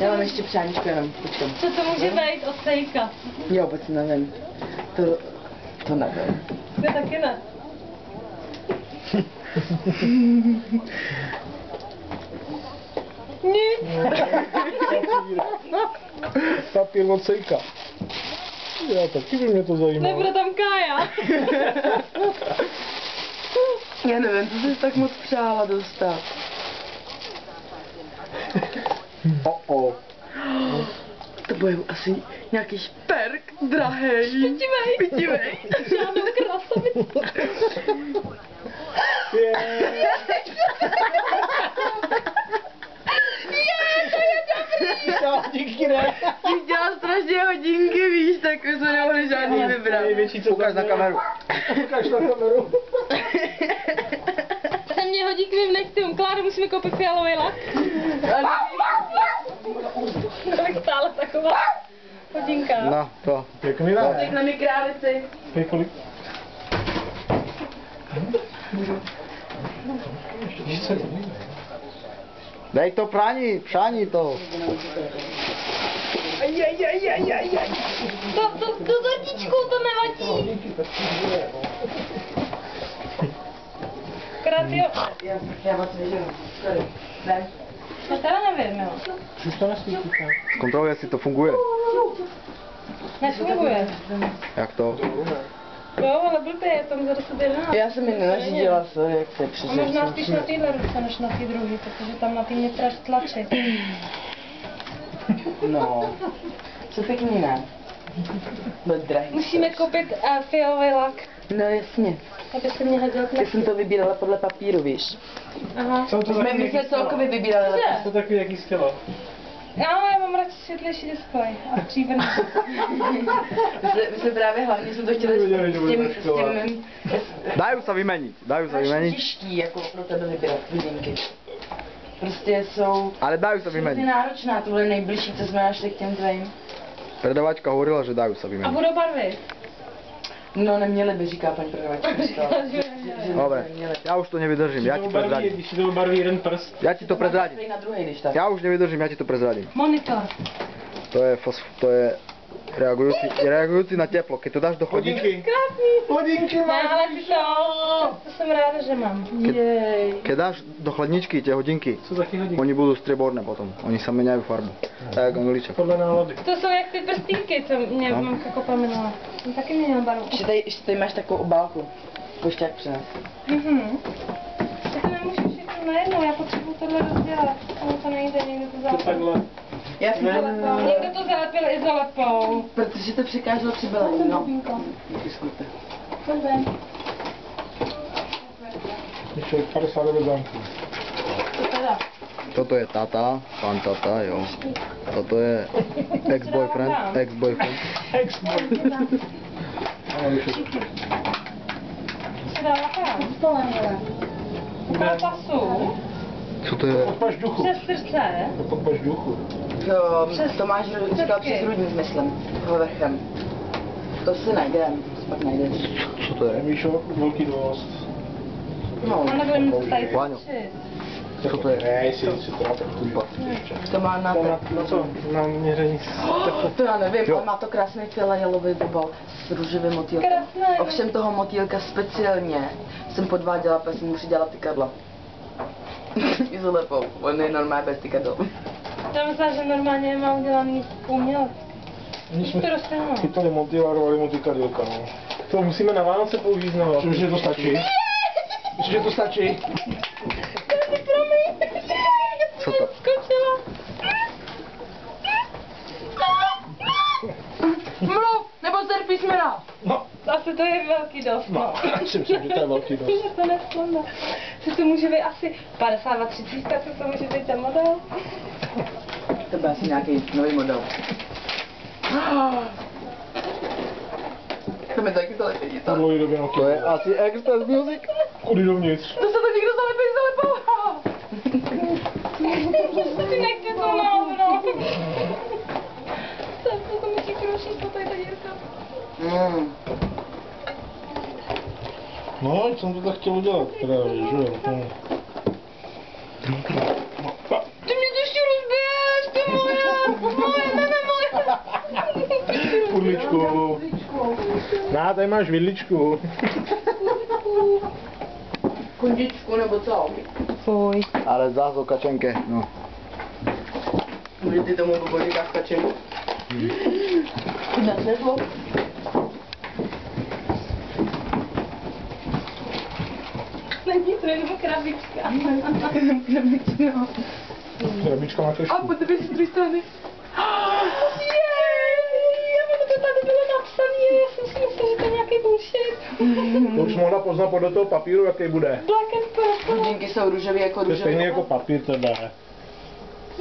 Já mám ještě přáníčko jenom, počkám. Co to může být od Sejka? Já vůbec nevím. To nevím. Já taky ne. Nic. Papír od Sejka. Já taky by mě to zajímalo. Nebude tam Kája. Já nevím, co jsi tak moc přála dostat. To bude asi nějaký šperk, drahej. Vidívej. Žádnou krasavici. Díky, ne? Ty dělá strašně hodinky, víš, tak my jsme nemohli žádný vybrat. Největší, co Ukaž na kameru. Ukaž na kameru. Se mě hodí k mým nechtyům. Kláro, musíme koupit fialový lak. Kolik stále taková hodinka? No, to. Pěkný, ne? Řekne mi králici. Kolik? Dej to přání to. Tu tortičku, to nevadí. Krát jo. Já moc nežiju. Sorry. Ne. To teda nevím, jo. Už to nesmí. Zkontroluj, jestli to funguje. Nefunguje. Jak to? Jo, ale blbě, je tam za 10:11. Já jsem mi nenařídila, sorry, jak se A přišel. možná spíš na téhle ruce, než na té druhé, protože tam na té mě tlačí. No. Co pěkný, ne? No drahý. Musíme koupit fialový lak, No jasně. aby se mě hodil k Já jsem to vybírala podle papíru, víš. Aha. Co to My jsme celkově vybírali. Cože? To takový jaký stělo. Já mám radši světlejší displej a stříbrný. My jsme právě hlavně jsme to chtěli s tím Dajú sa vymeniť. těžký, jako pro tebe vybírat hodinky. Prostě jsou Ale dajú sa hrozně vymeniť. náročná, tohle je nejbližší, co jsme našli k těm tvojím. Predavačka hovorila, že dajú sa A vymeniť. budou barvy. No neměli by, říká paní prodavačka. Dobre, ja už to nevydržím, ja ti prezradím. Když si to barví jeden prst. Ja ti to prezradím. Na druhý, když tak. Ja už nevydržím, ja ti to prezradím. Monitor. To je reagujúci na teplo. Keď to dáš do chodníčka, Hodinky. Krásný. Hodinky Ne, máš. ale ty to jsem ráda, že mám. Jej. keď dáš do chladničky tie hodinky, Co taky hodinky? oni budú strieborné potom. Oni sa meniajú farbu. Tak angliček. Podle nálady. To jsou jak ty prstínky, co mě No. mamka kopla minula. Jsem taky měla barvu. Ještě tady máš takovou obálku. Pošťák přines. Tak nemůžu všechno najednou, já potřebuji tohle rozdělat. Ono to nejde, někdo to To zalepil. takhle. Já jsem to Někdo to zalepil izolepou. protože to překáželo při balení, no. Diskute. Ještě 59 zámků. To teda. Toto je tata, pán tata, jo. Toto je ex-boyfriend. Se dá laká. Koupila pasu. Co to je? Podpaž duchu. Přes srdce. Podpaž duchu. To máš říkal přes hrudník, myslím. Vrchem. To si najdeme, to pak najdeš. Co to je? Víš, velký dost. No, A nebude mi to tady Váňo. tlačit. Co to je? Ne, jestli si to na tak to má na Na co? Na měření. To já nevím, Jo. ale má to krásný filajelový bobal s růžovým motýlkem. Krásné. Ovšem toho motýlka speciálně jsem podváděla, protože jsem mu přidělala tykadla. Izolepou, on je normálně bez tykadel. Já myslím, že normálně má udělaný umělec. My jsme To roztrhnu. chytali motýl a rovali mu ty kadilka, no. To musíme na Vánoce použít znovu. Myslím, že to stačí. Myslím, že to stačí. Co to? Skočila. Mluv, nebo ser písmena. No, Asi to je velký dost, no. no. Já si myslím, že to je velký dost. Že to nesklonda. Že to může být asi 52-30, co to může být ten model. To byl asi nějaký nový model. To mi taky zalepí, Po to. dlouhé době To je asi Express Music. Kudy dovnitř. To se to někdo zalepí, zalepou. Ty nechci to na hovno. To mi ti kruší, to je ta dírka. No, jsem to tak chtěl udělat, právě, že jo. Ty mě to ještě rozbiješ, ty moje. vidličku. Na, tady máš vidličku. Kundičku nebo co? Fuj. Ale zás o kačenke, no. Kdy ty tomu bubu říkáš kačenku? Na světlo? Není to jenom krabička. Krabička. Krabička má A kešku. po tebe z druhé strany. To tady bylo napsané, já jsem si myslela, že to je nějaký bullshit. To už mohla poznat podle toho papíru, jaký bude. Black and purple. Hodinky jsou růžový jako To je růžový. stejný jako papír teda.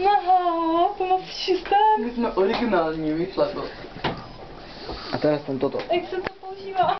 Aha, to máš v čistém. My jsme originální, vyšla to. A teraz ten toto. Jak se to používá?